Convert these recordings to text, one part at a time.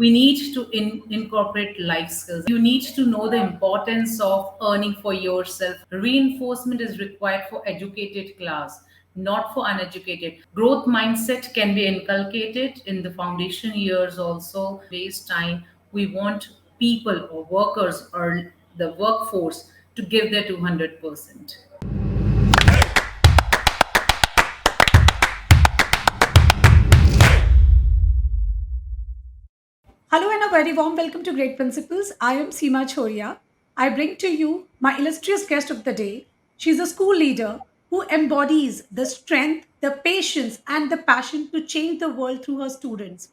We need to incorporate life skills. You need to know the importance of earning for yourself. Reinforcement is required for educated class, not for uneducated. Growth mindset can be inculcated in the foundation years also. Waste time. We want people or workers or the workforce to give their 200%. Hello and a very warm welcome to Great Principles. I am Seema Chhoriya. I bring to you my illustrious guest of the day. She's a school leader who embodies the strength, the patience, and the passion to change the world through her students.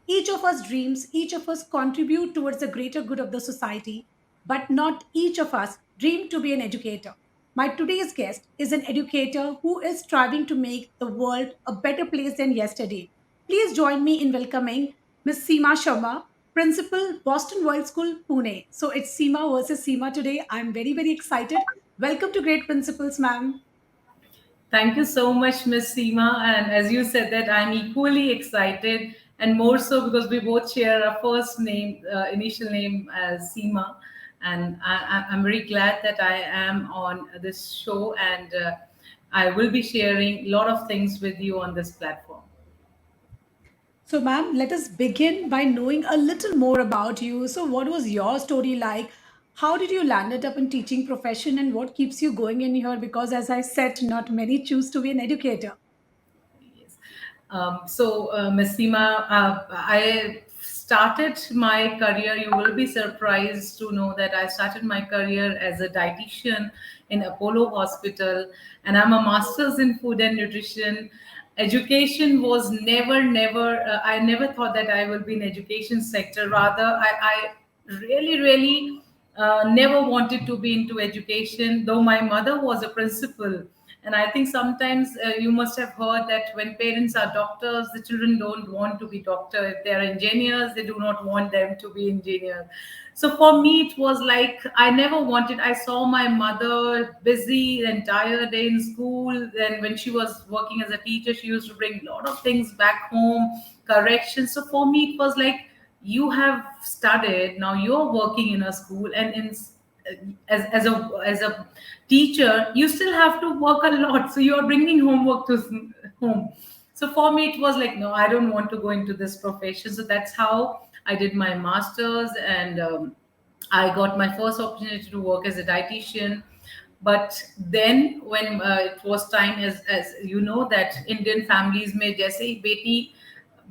Each of us dreams, each of us contribute towards the greater good of the society, but not each of us dream to be an educator. My today's guest is an educator who is striving to make the world a better place than yesterday. Please join me in welcoming Ms. Seema Sharma, Principal, Boston World School, Pune. So it's Seema versus Seema today. I'm very, very excited. Welcome to Great Principles, ma'am. Thank you so much, Miss Seema. And as you said that, I'm equally excited, and more so because we both share a first name, initial name as Seema. And I'm very glad that I am on this show, and I will be sharing a lot of things with you on this platform. So, ma'am, let us begin by knowing a little more about you. So, what was your story like? How did you landed up in teaching profession and what keeps you going in here? Because as I said, not many choose to be an educator. Yes. Ms. Seema, I started my career. You will be surprised to know that I started my career as a dietitian in Apollo Hospital, and I'm a master's in food and nutrition. Education was never. I never thought that I will be in education sector. Rather, I really never wanted to be into education, though my mother was a principal. And I think sometimes you must have heard that when parents are doctors, the children don't want to be doctor. If they are engineers, they do not want them to be engineers. So for me, it was like I never wanted. I saw my mother busy the entire day in school. Then when she was working as a teacher, she used to bring a lot of things back home, corrections. So for me, it was like you have studied, now you're working in a school, and as a teacher you still have to work a lot, so you're bringing homework to home. So for me it was like, no, I don't want to go into this profession. So that's how I did my masters, and I got my first opportunity to work as a dietitian. But then when it was time, as you know that Indian families में जैसे ही बेटी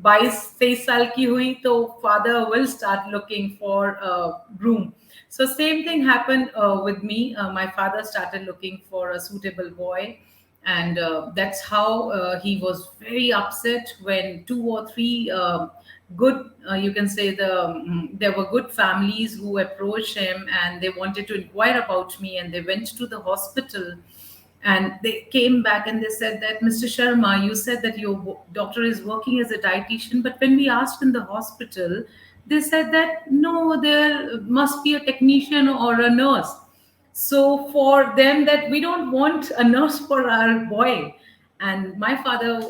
22-23 साल की हुई तो father will start looking for a groom. So same thing happened with me. My father started looking for a suitable boy, and that's how he was very upset when two or three good, you can say, there were good families who approached him and they wanted to inquire about me, and they went to the hospital, and they came back and they said that, Mr. Sharma, you said that your doctor is working as a dietitian, but when we asked in the hospital, they said that no, there must be a technician or a nurse. So for them, that we don't want a nurse for our boy. And my father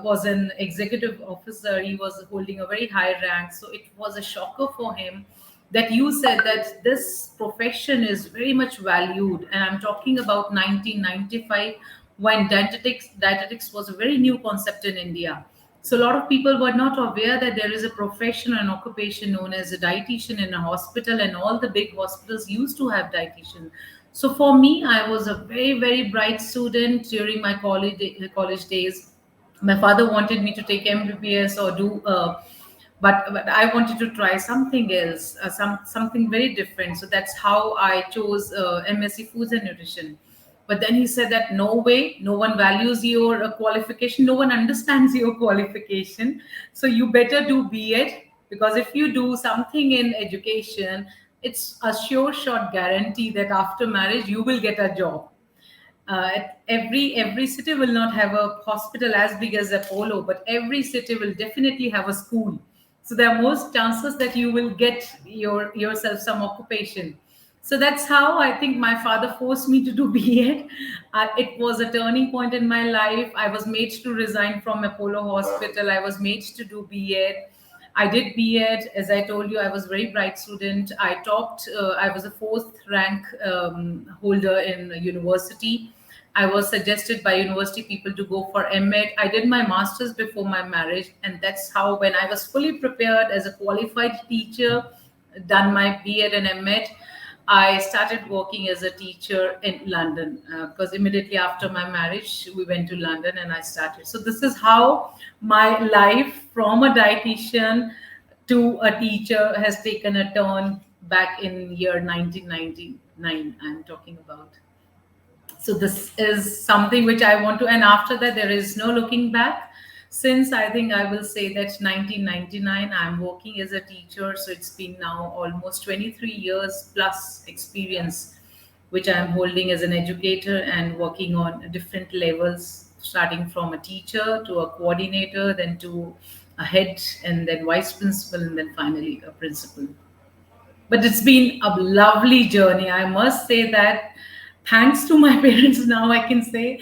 was an executive officer. He was holding a very high rank, so it was a shocker for him that you said that this profession is very much valued. And I'm talking about 1995, when dietetics was a very new concept in India. So a lot of people were not aware that there is a profession, an occupation known as a dietitian in a hospital, and all the big hospitals used to have dietitian. So for me, I was a very bright student during my college days. My father wanted me to take MBBS or do but I wanted to try something else, something very different. So that's how I chose MSc Foods and Nutrition. But then he said that no way, no one values your qualification, no one understands your qualification. So you better do BEd, because if you do something in education, it's a sure shot guarantee that after marriage you will get a job. Every city will not have a hospital as big as Apollo, but every city will definitely have a school. So there are most chances that you will get yourself some occupation. So that's how I think my father forced me to do B.Ed. It was a turning point in my life. I was made to resign from Apollo Hospital. I was made to do B.Ed. I did B.Ed. As I told you, I was a very bright student. I topped. I was a fourth rank holder in university. I was suggested by university people to go for M.Ed. I did my masters before my marriage, and that's how, when I was fully prepared as a qualified teacher, done my B.Ed and M.Ed, I started working as a teacher in London, because immediately after my marriage, we went to London and I started. So, this is how my life from a dietitian to a teacher has taken a turn back in year 1999. I'm talking about. So this is something which I want to, and after that there is no looking back. Since I think I will say that 1999 I'm working as a teacher, so it's been now almost 23 years plus experience which I'm holding as an educator and working on different levels, starting from a teacher to a coordinator, then to a head, and then vice principal, and then finally a principal. But it's been a lovely journey, I must say that. Thanks to my parents, now I can say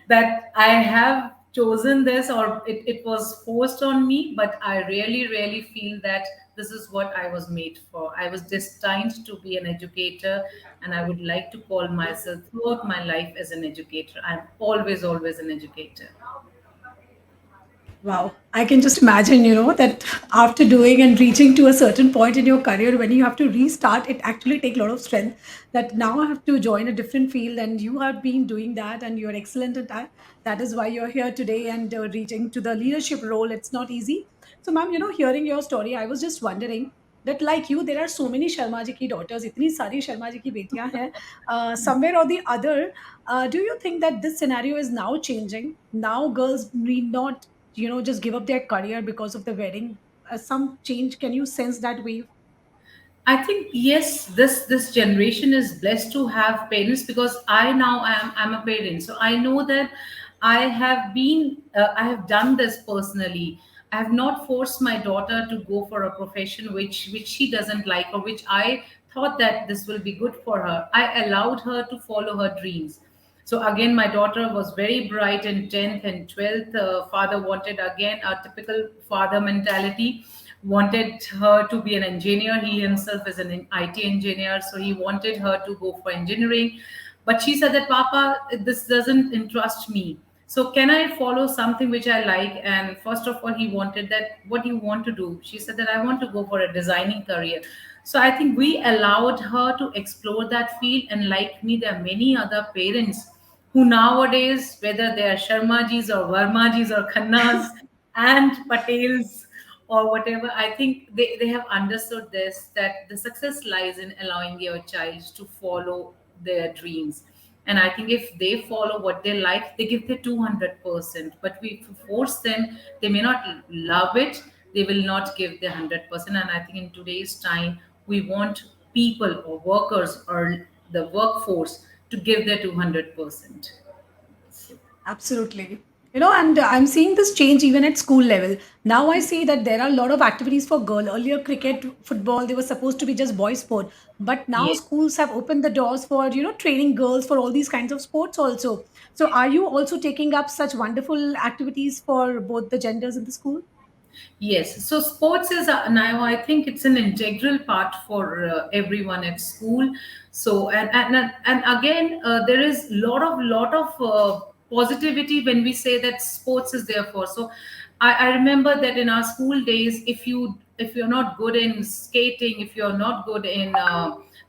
that I have chosen this, or it was forced on me, but I really really feel that this is what I was made for. I was destined to be an educator, and I would like to call myself throughout my life as an educator. I'm always an educator. Wow. I can just imagine, that after doing and reaching to a certain point in your career, when you have to restart, it actually takes a lot of strength. That now I have to join a different field, and you have been doing that, and you're excellent at that. That is why you're here today and reaching to the leadership role. It's not easy. So, ma'am, hearing your story, I was just wondering that, like you, there are so many Sharma ji ki daughters, itni sari Sharma ji ki betiyan hai. Somewhere or the other, do you think that this scenario is now changing? Now girls need not just give up their career because of the wedding. Some change, can you sense that wave? I think yes, this generation is blessed to have parents, because I now I'm a parent, so I know that I have done this personally. I have not forced my daughter to go for a profession which she doesn't like, or which I thought that this will be good for her. I allowed her to follow her dreams. So again, my daughter was very bright in 10th and 12th. Father wanted, again, a typical father mentality, wanted her to be an engineer. He himself is an IT engineer, so he wanted her to go for engineering. But she said that, Papa, this doesn't interest me. So can I follow something which I like? And first of all, he wanted that, what do you want to do? She said that I want to go for a designing career. So I think we allowed her to explore that field. And like me, there are many other parents who nowadays, whether they are Sharmajis or Varmajis or Khannas and Patels or whatever, I think they have understood this, that the success lies in allowing your child to follow their dreams. And I think if they follow what they like, they give their 200%. But we force them, they may not love it, they will not give their 100%. And I think in today's time, we want people or workers or the workforce to give their 200%. Absolutely. And I'm seeing this change even at school level. Now I see that there are a lot of activities for girl. Earlier, cricket, football, they were supposed to be just boys' sport. But now Yes. schools have opened the doors for, training girls for all these kinds of sports also. So are you also taking up such wonderful activities for both the genders in the school? Yes, so sports is now, I think it's an integral part for everyone at school. So and again, there is lot of positivity when we say that sports is there for. So I remember that in our school days, if you're not good in skating, if you're not good in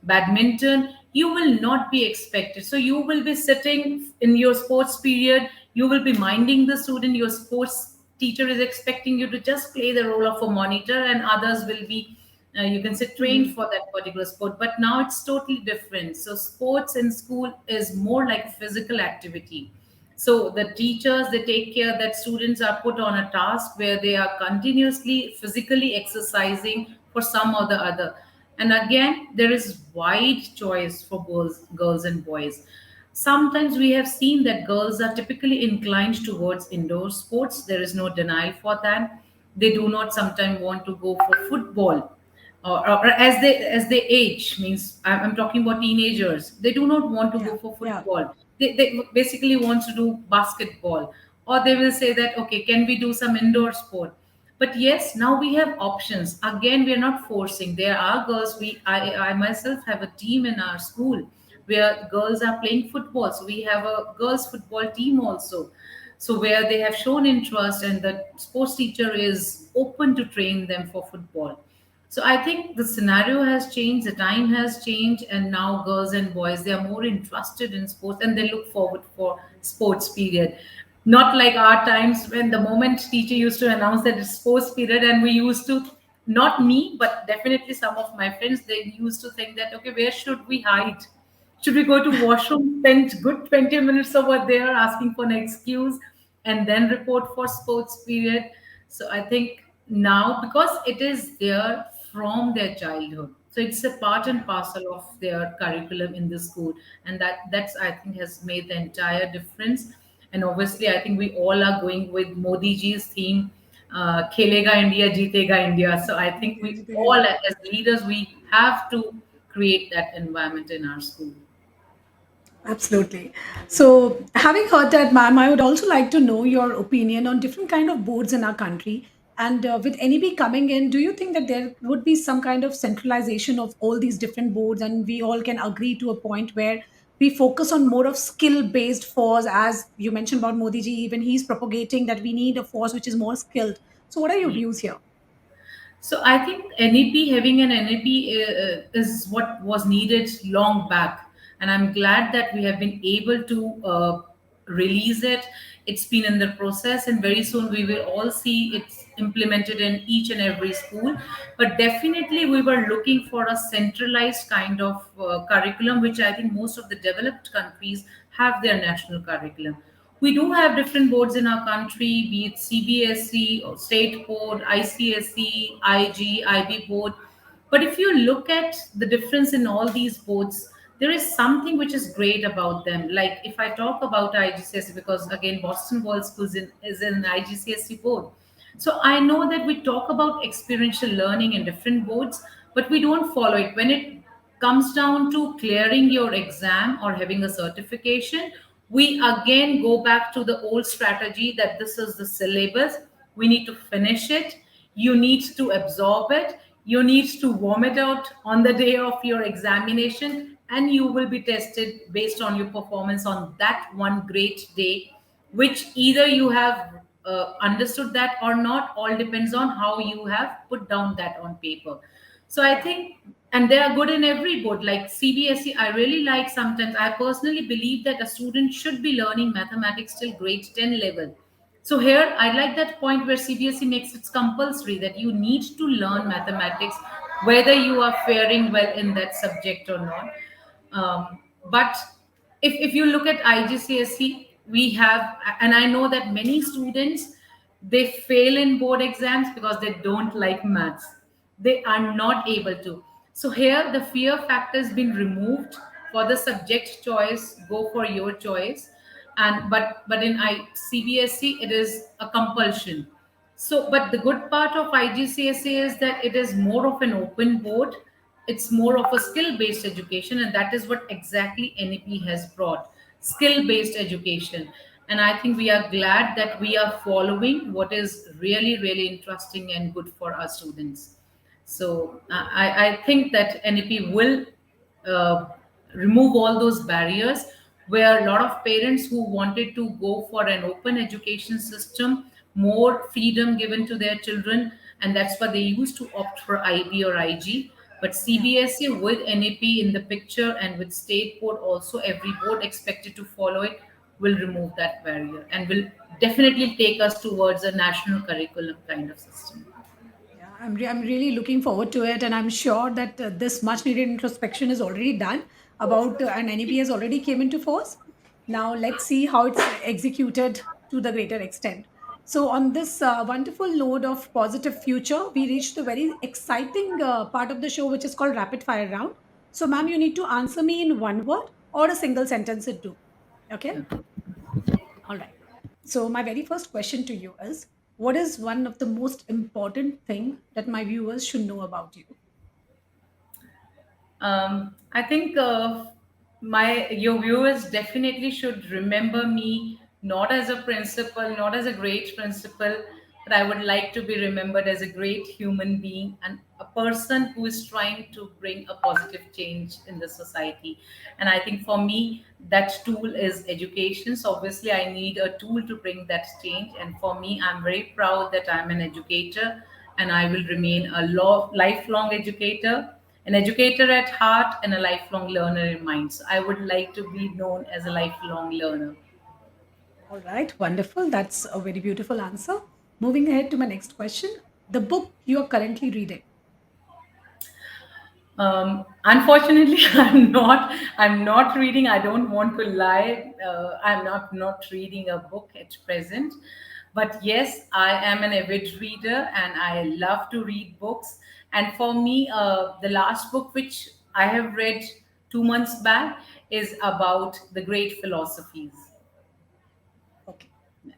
badminton, you will not be expected. So you will be sitting in your sports period, you will be minding the student. Your sports teacher is expecting you to just play the role of a monitor, and others will be, you can say, trained Mhm. for that particular sport. But now it's totally different. So sports in school is more like a physical activity. So the teachers, they take care that students are put on a task where they are continuously physically exercising for some or the other. And again, there is wide choice for girls and boys. Sometimes we have seen that girls are typically inclined towards indoor sports. There is no denial for that. They do not sometimes want to go for football, or as they age, means I'm talking about teenagers. They do not want to Yeah, go for yeah. football. They basically want to do basketball, or they will say that, okay, can we do some indoor sport? But yes, now we have options. Again, we are not forcing. There are girls. I myself have a team in our school where girls are playing football. So we have a girls football team also. So where they have shown interest and the sports teacher is open to train them for football. So I think the scenario has changed, the time has changed, and now girls and boys they are more interested in sports and they look forward for sports period. Not like our times when the moment teacher used to announce that it's sports period, and we used to, not me, but definitely some of my friends, they used to think that okay, where should we hide? Should we go to washroom, spend good 20 minutes over there asking for an excuse, and then report for sports period? So I think now, because it is there from their childhood, so it's a part and parcel of their curriculum in the school, and that's I think has made the entire difference. And obviously, I think we all are going with Modi ji's theme, "Khelega India, Jeetega India." So I think we all, as leaders, we have to create that environment in our school. Absolutely. So, having heard that, ma'am, I would also like to know your opinion on different kind of boards in our country. And with NEP coming in, do you think that there would be some kind of centralization of all these different boards, and we all can agree to a point where we focus on more of skill-based force, as you mentioned about Modi ji, even he's propagating that we need a force which is more skilled. So, what are your views here? So I think NEP, having an NEP is what was needed long back, and I'm glad that we have been able to release it. It's been in the process, and very soon we will all see it's implemented in each and every school. But definitely, we were looking for a centralized kind of curriculum, which I think most of the developed countries have their national curriculum. We do have different boards in our country, be it CBSE or state board, ICSE, IG, IB board. But if you look at the difference in all these boards, there is something which is great about them. Like if I talk about IGCSE, because again, Boston World Schools is an IGCSE board. So I know that we talk about experiential learning in different boards, but we don't follow it. When it comes down to clearing your exam or having a certification, we again go back to the old strategy that this is the syllabus. We need to finish it. You need to absorb it. You need to vomit out on the day of your examination, and you will be tested based on your performance on that one great day, which either you have understood that or not, all depends on how you have put down that on paper. So I think, and they are good in every board like CBSE. I really like, sometimes I personally believe that a student should be learning mathematics till grade 10 level. So here I like that point where CBSE makes it compulsory that you need to learn mathematics whether you are faring well in that subject or not. But if you look at IGCSE, we have, and I know that many students, they fail in board exams because they don't like maths. They are not able to. So here the fear factor has been removed. For the subject choice, go for your choice. And but in CBSE, it is a compulsion. So, but the good part of IGCSE is that it is more of an open board. It's more of a skill based education, and that is what exactly NEP has brought, skill based education. And I think we are glad that we are following what is really, really interesting and good for our students. So I think that NEP will uh, remove all those barriers where a lot of parents who wanted to go for an open education system, more freedom given to their children, and that's why they used to opt for IB or IG. But Yeah. CBSE with NAP in the picture and with state board also, every board expected to follow it, will remove that barrier and will definitely take us towards a national curriculum kind of system. Yeah, I'm really looking forward to it, and I'm sure that this much needed introspection is already done about, and NEP has already came into force. Now let's see how it's executed to the greater extent. So, on this wonderful note of positive future, we reached the very exciting part of the show, which is called rapid fire round. So, ma'am, you need to answer me in one word or a single sentence it do. Okay. All right. So my very first question to you is, what is one of the most important thing that my viewers should know about you? I think my your viewers definitely should remember me not as a principal, not as a great principal, but I would like to be remembered as a great human being and a person who is trying to bring a positive change in the society. And I think for me, that tool is education. So obviously, I need a tool to bring that change. And for me, I'm very proud that I'm an educator and I will remain a lifelong educator, an educator at heart and a lifelong learner in mind. So I would like to be known as a lifelong learner. All right, wonderful. That's a very beautiful answer. Moving ahead to my next question. The book you are currently reading. Unfortunately, I'm not reading. I don't want to lie. I'm not reading a book at present. But yes, I am an avid reader and I love to read books. And for me, the last book which I have read 2 months back is about the great philosophies. Okay,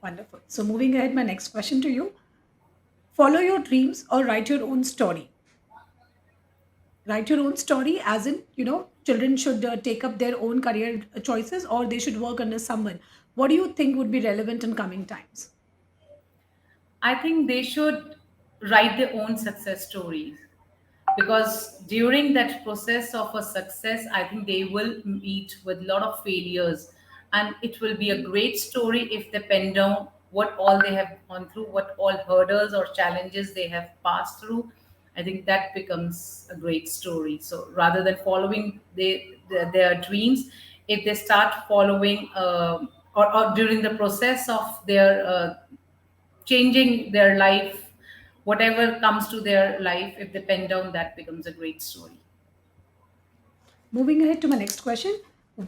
wonderful. So, moving ahead, my next question to you. Follow your dreams or write your own story. Write your own story, as in, children should take up their own career choices or they should work under someone. What do you think would be relevant in coming times? I think they should write their own success stories, because during that process of a success, I think they will meet with a lot of failures, and it will be a great story if they pen down what all they have gone through, what all hurdles or challenges they have passed through. I think that becomes a great story. So rather than following their dreams, if they start following or during the process of their changing their life, whatever comes to their life, if they pen down, that becomes a great story. Moving ahead to my next question.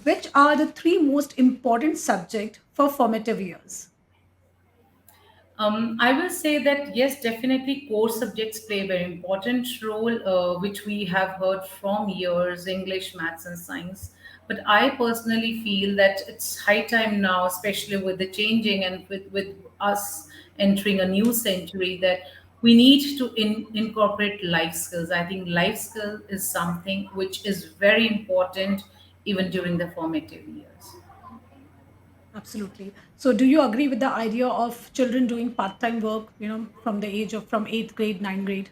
Which are the three most important subjects for formative years? I will say that yes, definitely core subjects play a very important role, which we have heard from years: English, maths, and science. But I personally feel that it's high time now, especially with the changing and with us entering a new century, that we need to incorporate life skills. I think life skill is something which is very important even during the formative years. Absolutely. So, do you agree with the idea of children doing part-time work, from the age of from eighth grade, ninth grade?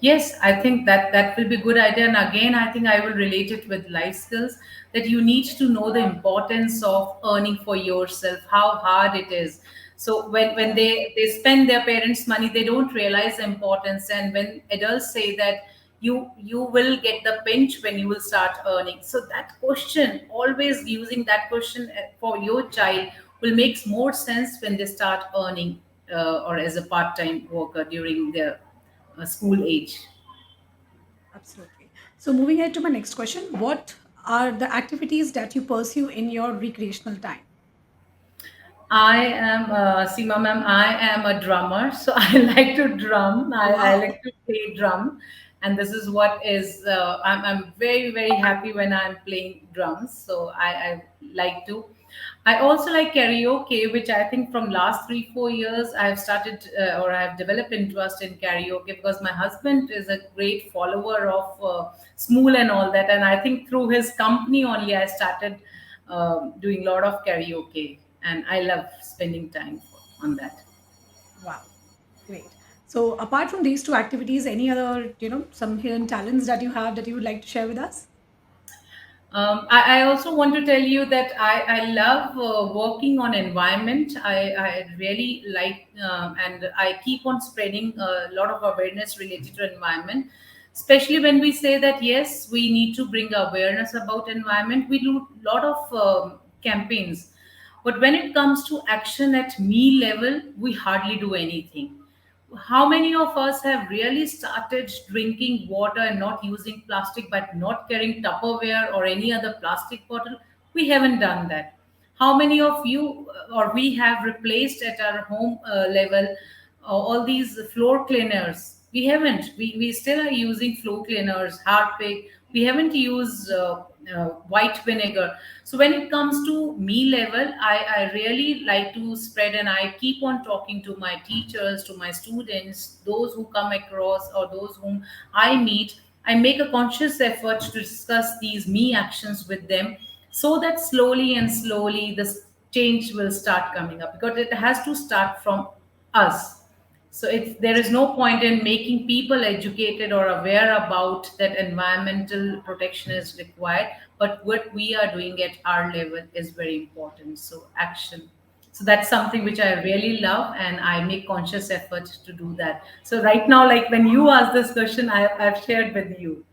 Yes, I think that that will be a good idea. And again, I think I will relate it with life skills, that you need to know the importance of earning for yourself, how hard it is. So when they spend their parents' money, they don't realize the importance. And when adults say that you will get the pinch when you will start earning. So that question, always using that question for your child, will makes more sense when they start earning or as a part-time worker during their school age. Absolutely. So, moving ahead to my next question. What are the activities that you pursue in your recreational time? I am Seema ma'am. I am a drummer, so I like to drum. I Wow. like to play drum, and this is what is. I'm very happy when I'm playing drums. So I like to. I also like karaoke, which I think from last 3 4 years I have started or I have developed interest in karaoke, because my husband is a great follower of Smool and all that, and I think through his company only I started doing a lot of karaoke, and I love spending time on that. Wow. Great. So, apart from these two activities, any other, some hidden talents that you have that you would like to share with us? I also want to tell you that I love working on environment. I really like, and I keep on spreading a lot of awareness related to environment, especially when we say that yes, we need to bring awareness about environment. We do a lot of campaigns, but when it comes to action at me level, we hardly do anything. How many of us have really started drinking water and not using plastic, but not carrying Tupperware or any other plastic bottle? We haven't done that. How many of you or we have replaced at our home level all these floor cleaners? We haven't. We still are using floor cleaners, Harpic. We haven't used white vinegar. So when it comes to me level, I really like to spread, and I keep on talking to my teachers, to my students, those who come across or those whom I meet. I make a conscious effort to discuss these me actions with them, so that slowly and slowly this change will start coming up, because it has to start from us. So there is no point in making people educated or aware about that environmental protection is required. But what we are doing at our level is very important. So action. So that's something which I really love, and I make conscious effort to do that. So right now, like when you ask this question, I've shared with you.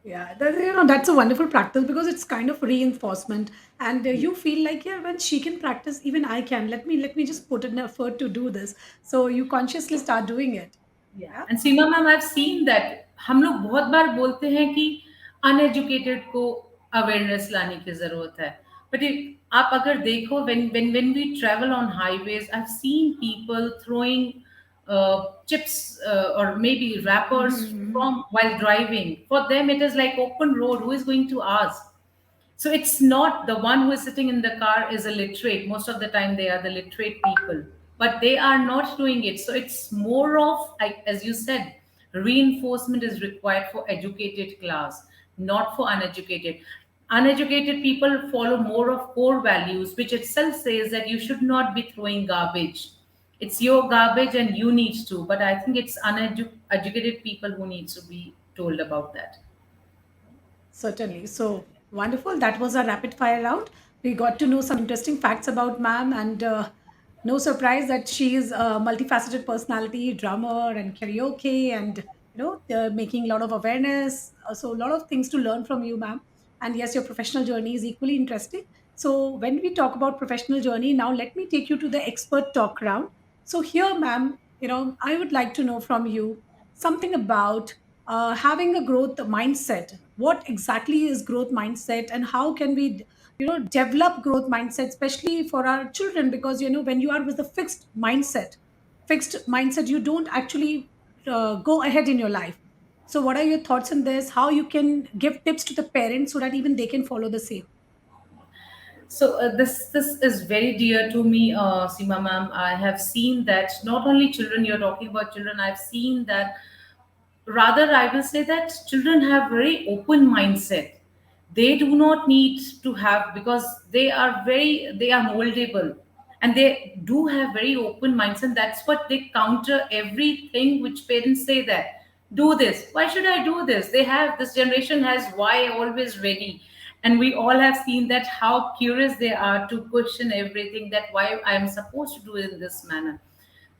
Yeah, that's a wonderful practice because it's kind of reinforcement, and you feel like, yeah, when she can practice, even I can. Let me just put in effort to do this. So you consciously start doing it. Yeah, Yeah. and Seema ma'am I have seen that हम लोग बहुत बार बोलते हैं कि uneducated को awareness लाने की जरूरत है, बट आप अगर देखो when we travel on highways, I've seen people throwing chips or maybe wrappers Mhm. from while driving. For them it is like open road, who is going to ask? So it's not the one who is sitting in the car is illiterate. Most of the time, they are the literate people, but they are not doing it. So it's more of, like, as you said, reinforcement is required for educated class, not for uneducated. Uneducated people follow more of core values, which itself says that you should not be throwing garbage. It's your garbage and you need to. But I think it's uneducated people who need to be told about that. Certainly. So wonderful. That was a rapid fire round. We got to know some interesting facts about ma'am, and no surprise that she is a multifaceted personality, drummer, and karaoke, and making a lot of awareness. So a lot of things to learn from you, ma'am. And yes, your professional journey is equally interesting. So when we talk about professional journey, now let me take you to the expert talk round. So here, ma'am, I would like to know from you something about having a growth mindset. What exactly is growth mindset, and how can we develop growth mindset, especially for our children? Because when you are with a fixed mindset, you don't actually go ahead in your life. So what are your thoughts on this? How you can give tips to the parents so that even they can follow the same? So this is very dear to me, Seema ma'am. I have seen that not only children. You're talking about children. I've seen that, rather I will say that children have very open mindset. They do not need to have, because they are moldable, and they do have very open mindset. That's what they counter everything which parents say that do this, why should I do this. They have, this generation has why always ready, and we all have seen that how curious they are to question everything, that why I am supposed to do it in this manner.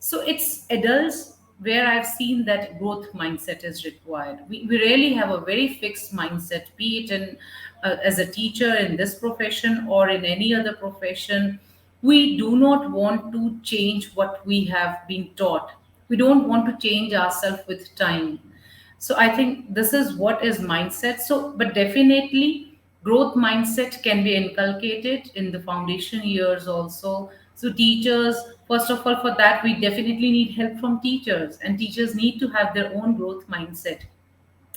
So it's adults where I've seen that growth mindset is required. We really have a very fixed mindset, be it in as a teacher in this profession or in any other profession. We do not want to change what we have been taught. We don't want to change ourselves with time. So I think this is what is mindset. So, but definitely growth mindset can be inculcated in the foundation years also. So teachers, first of all, for that we definitely need help from teachers, and teachers need to have their own growth mindset.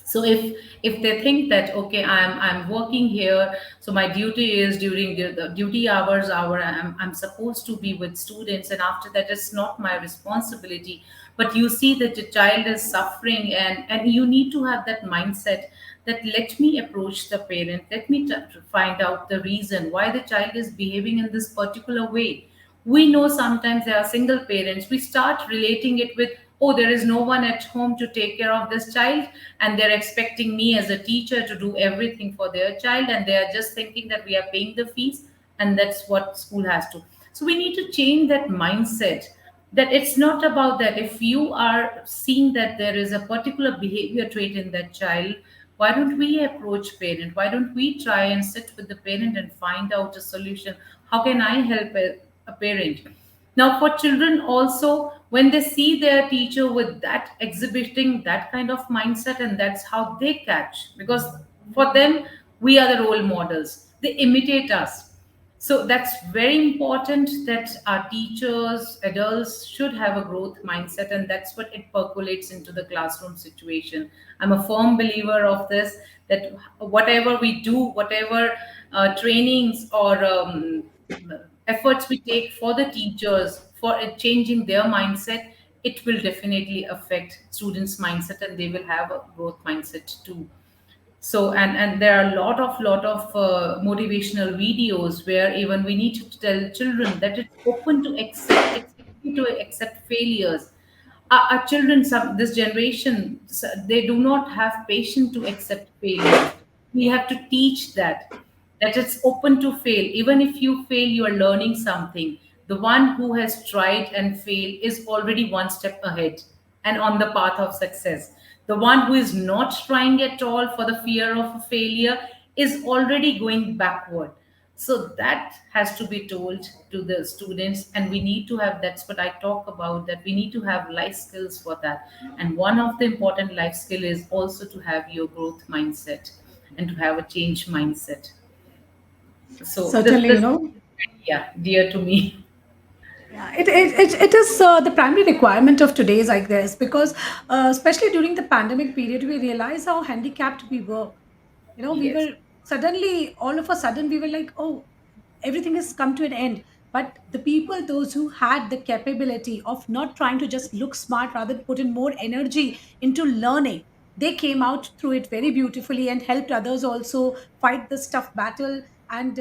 So if they think that, okay, I'm working here, so my duty is during the duty hour, I'm supposed to be with students, and after that it's not my responsibility. But you see that the child is suffering, and you need to have that mindset that let me approach the parent, let me to find out the reason why the child is behaving in this particular way. We know sometimes there are single parents, we start relating it with, oh, there is no one at home to take care of this child, and they're expecting me as a teacher to do everything for their child, and they are just thinking that we are paying the fees, and that's what school has to. So we need to change that mindset, that it's not about that. If you are seeing that there is a particular behavior trait in that child, why don't we approach parent, why don't we try and sit with the parent and find out a solution? How can I help a parent? Now, for children also, when they see their teacher with that exhibiting that kind of mindset, and that's how they catch, because for them, we are the role models. They imitate us. So that's very important that our teachers, adults should have a growth mindset, and that's what it percolates into the classroom situation. I'm a firm believer of this, that whatever we do, whatever trainings or efforts we take for the teachers for changing their mindset, it will definitely affect students' mindset, and they will have a growth mindset too. So, and there are a lot of motivational videos where even we need to tell children that it's open to accept, it's okay to accept failures. our children, this generation, they do not have patience to accept failure. We have to teach that it's open to fail. Even if you fail, you are learning something. The one who has tried and failed is already one step ahead and on the path of success. The one who is not trying at all for the fear of a failure is already going backward. So that has to be told to the students, and we need to have, that's what I talk about, that we need to have life skills for that. And one of the important life skill is also to have your growth mindset and to have a change mindset. So Certainly, this yeah, dear to me. yeah, it is the primary requirement of today's, I guess, because especially during the pandemic period, we realized how handicapped we were. We Yes. were suddenly, all of a sudden, we were like, oh, everything has come to an end. But the people, those who had the capability of not trying to just look smart, rather put in more energy into learning, they came out through it very beautifully and helped others also fight this tough battle. And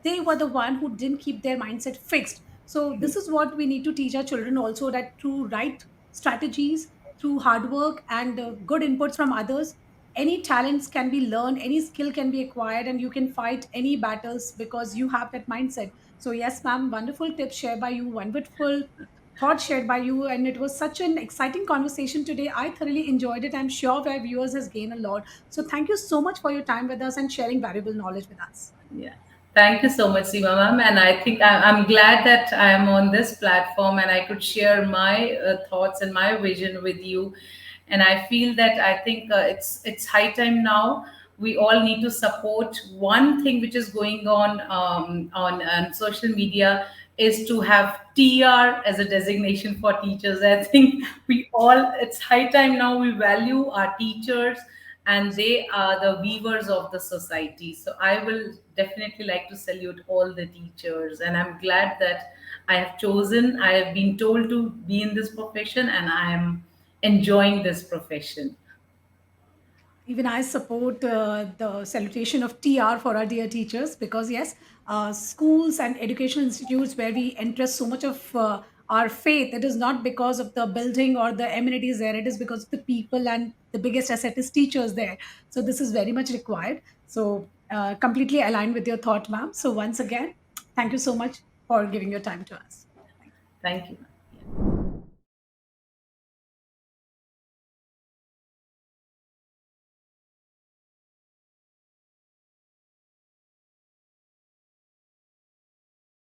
they were the one who didn't keep their mindset fixed. So this is what we need to teach our children also, that through right strategies, through hard work and good inputs from others, any talents can be learned, any skill can be acquired, and you can fight any battles because you have that mindset. So yes, ma'am, wonderful tips shared by you, wonderful thoughts shared by you, and it was such an exciting conversation today. I thoroughly enjoyed it. I'm sure our viewers has gained a lot. So thank you so much for your time with us and sharing valuable knowledge with us. Yeah. Thank you so much, Seema ma'am. And I think I'm glad that I am on this platform and I could share my thoughts and my vision with you. And I feel that I think it's high time now. We all need to support one thing which is going on social media is to have TR as a designation for teachers. I think we all, it's high time now we value our teachers, and they are the weavers of the society. So I will definitely like to salute all the teachers, and I'm glad that I have chosen, I have been told to be in this profession, and I am enjoying this profession. Even I support the salutation of TR for our dear teachers, because yes, schools and educational institutes where we entrust so much of our faith, it is not because of the building or the amenities there, it is because of the people, and the biggest asset is teachers there. So this is very much required. So completely aligned with your thought, ma'am. So once again, thank you so much for giving your time to us. Thank you. Thank you.